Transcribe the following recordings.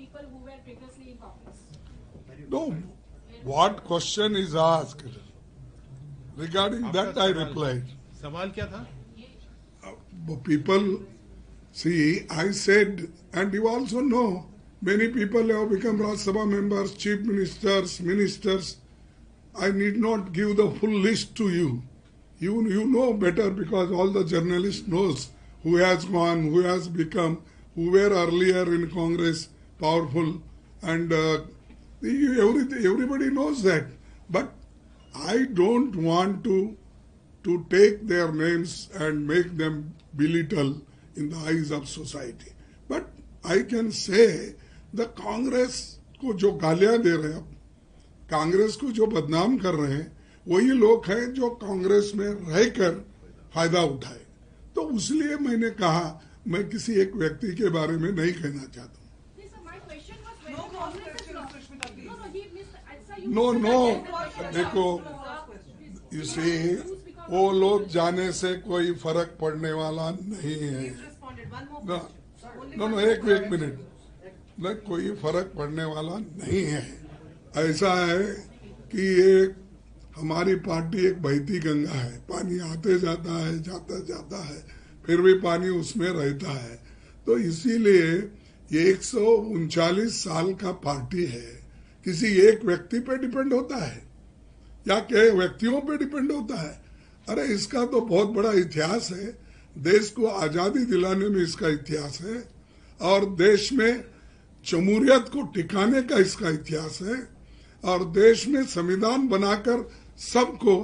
people who were previously in Congress. No, what question is asked? Regarding that I replied. सवाल क्या था? People, see, I said, and you also know, many people have become Rajya Sabha members, chief ministers, ministers. I need not give the full list to you. You know better because all the journalists knows who has gone, who has become, who were earlier in Congress, powerful, and everybody knows that. But I don't want to take their names and make them belittle in the eyes of society. But I can say the Congress को जो गालियां दे रहे हैं, कांग्रेस को जो बदनाम कर रहे हैं, वही लोग हैं जो कांग्रेस में रहकर फायदा उठाए. तो इसलिए मैंने कहा मैं किसी एक व्यक्ति के बारे में नहीं कहना चाहता हूँ. No, देखो, इसे वो लोग जाने से कोई फर्क पड़ने वाला नहीं है. नो, एक मिनट, न कोई फर्क पड़ने वाला नहीं है. ऐसा है कि ये हमारी पार्टी एक बहती गंगा है, पानी आते जाता है, जाता है, फिर भी पानी उसमें रहता है. तो इसीलिए ये 139 साल का पार्टी है. किसी एक व्यक्ति पे डिपेंड होता है या कई व्यक्तियों पे डिपेंड होता है? अरे इसका तो बहुत बड़ा इतिहास है. देश को आजादी दिलाने में इसका इतिहास है और देश में जमहूरियत को टिकाने का इसका इतिहास है और देश में संविधान बनाकर सबको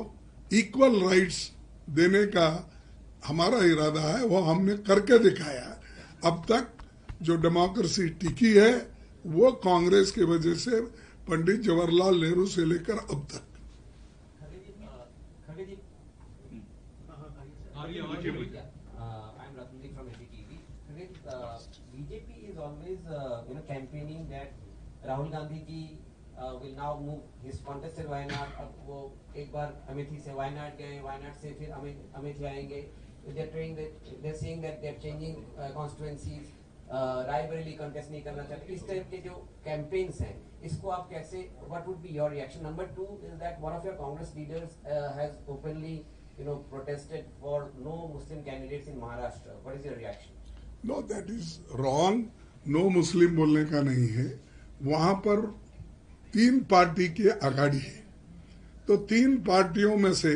इक्वल राइट्स देने का हमारा इरादा है. वो हमने करके दिखाया. अब तक जो डेमोक्रेसी टिकी है वो कांग्रेस की वजह से पंडित जवाहरलाल नेहरू से लेकर अब तक. BJP is always campaigning that Rahul Gandhi ji will now move his contested Wayanad. अब वो एक बार अमेठी से वायनाड गए, वायनाड से फिर अमेठी आएंगे. They're saying that they're changing constituencies. Raebareli contest नहीं करना चाहते. इस टाइप के जो कैंपेन्स हैं, इसको आप कैसे, what would be your reaction? Number 2 is that one of your Congress leaders has openly protested for no Muslim candidates in Maharashtra. What is your reaction? No, that is wrong. No Muslim बोलने का नहीं है. वहां पर 3 party के आघाड़ी है. तो 3 पार्टियों में से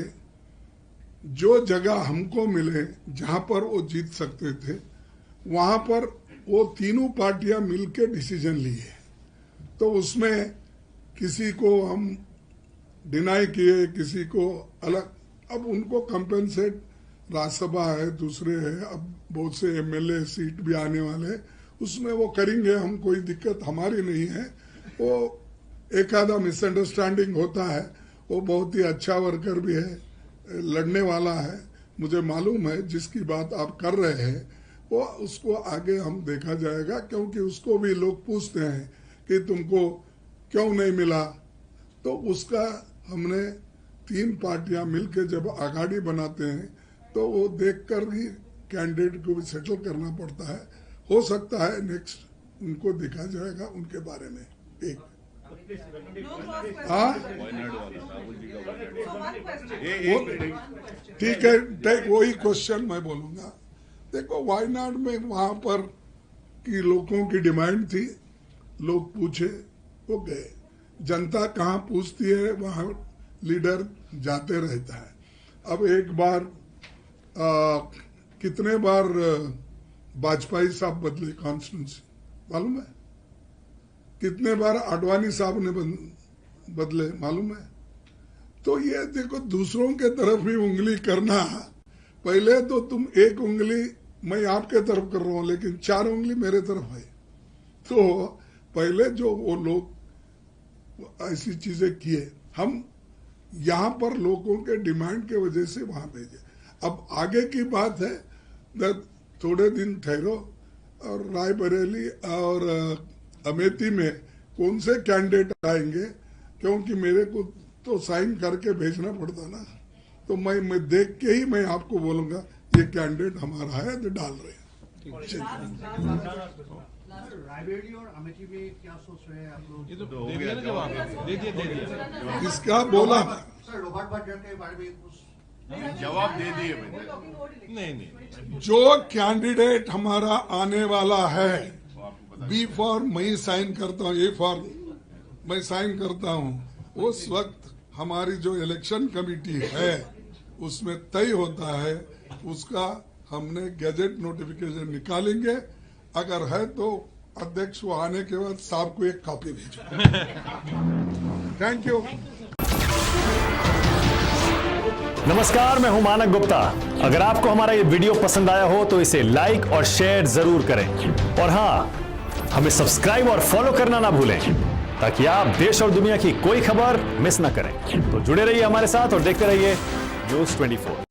जो जगह हमको मिले जहां पर वो जीत सकते थे, वहां पर वो तीनों पार्टियां मिलकर डिसीजन लिए. तो उसमें किसी को हम डिनाई किए, किसी को अलग. अब उनको कंपेंसेट, राज्यसभा है, दूसरे है, अब बहुत से एमएलए सीट भी आने वाले हैं, उसमें वो करेंगे. हम कोई दिक्कत हमारी नहीं है. वो एक आधा मिसअंडरस्टैंडिंग होता है. वो बहुत ही अच्छा वर्कर भी है, लड़ने वाला है, मुझे मालूम है. जिसकी बात आप कर रहे हैं वो उसको आगे हम देखा जाएगा, क्योंकि उसको भी लोग पूछते हैं कि तुमको क्यों नहीं मिला. तो उसका हमने 3 पार्टियां मिलकर जब आघाड़ी बनाते हैं तो वो देखकर ही कैंडिडेट को भी सेटल करना पड़ता है. हो सकता है नेक्स्ट उनको देखा जाएगा उनके बारे में. एक ठीक है, वही क्वेश्चन मैं बोलूंगा. देखो, वायनाड में वहां पर की लोगों की डिमांड थी, लोग पूछे, वो गए. जनता कहाँ पूछती है वहां लीडर जाते रहता है. अब एक बार कितने बार वाजपेयी साहब बदले कॉन्स्टिट्यूंसी मालूम है? कितने बार आडवाणी साहब ने बदले मालूम है? तो ये देखो, दूसरों के तरफ भी उंगली करना. पहले तो तुम एक उंगली मैं आपके तरफ कर रहा हूं, लेकिन 4 उंगली मेरे तरफ है. तो पहले जो वो लोग ऐसी चीजें किए, हम यहां पर लोगों के डिमांड के वजह से वहां भेजे. अब आगे की बात है, थोड़े दिन ठहरो और रायबरेली और अमेठी में कौन से कैंडिडेट आएंगे, क्योंकि मेरे को तो साइन करके भेजना पड़ता ना. तो मैं देख के ही मैं आपको बोलूंगा ये कैंडिडेट हमारा है, तो डाल रहे हैं. रायबरेली और अमेठी में क्या सोच रहे हैं आप लोग? ये तो दे दिया ना जवाब, दे दिया। इसका बोला सर रॉबर्ट वाड्रा के बारे में कुछ जवाब दे दिए मैंने। नहीं जो कैंडिडेट हमारा आने वाला है, बी फॉर मैं साइन करता हूँ, ए फॉर मैं साइन करता हूँ, उस वक्त हमारी जो इलेक्शन कमेटी है उसमें तय होता है, उसका हमने गैजेट नोटिफिकेशन निकालेंगे। अगर है तो अध्यक्ष वो आने के बाद साहब को एक कॉपी भेजो। Thank you. नमस्कार, मैं हूं मानक गुप्ता। अगर आपको हमारा ये वीडियो पसंद आया हो तो इसे लाइक और शेयर जरूर करें, और हाँ, हमें सब्सक्राइब और फॉलो करना ना भूलें ताकि आप देश और दुनिया की कोई खबर मिस ना करें। तो जुड़े रहिए हमारे साथ और देखते रहिए News 24।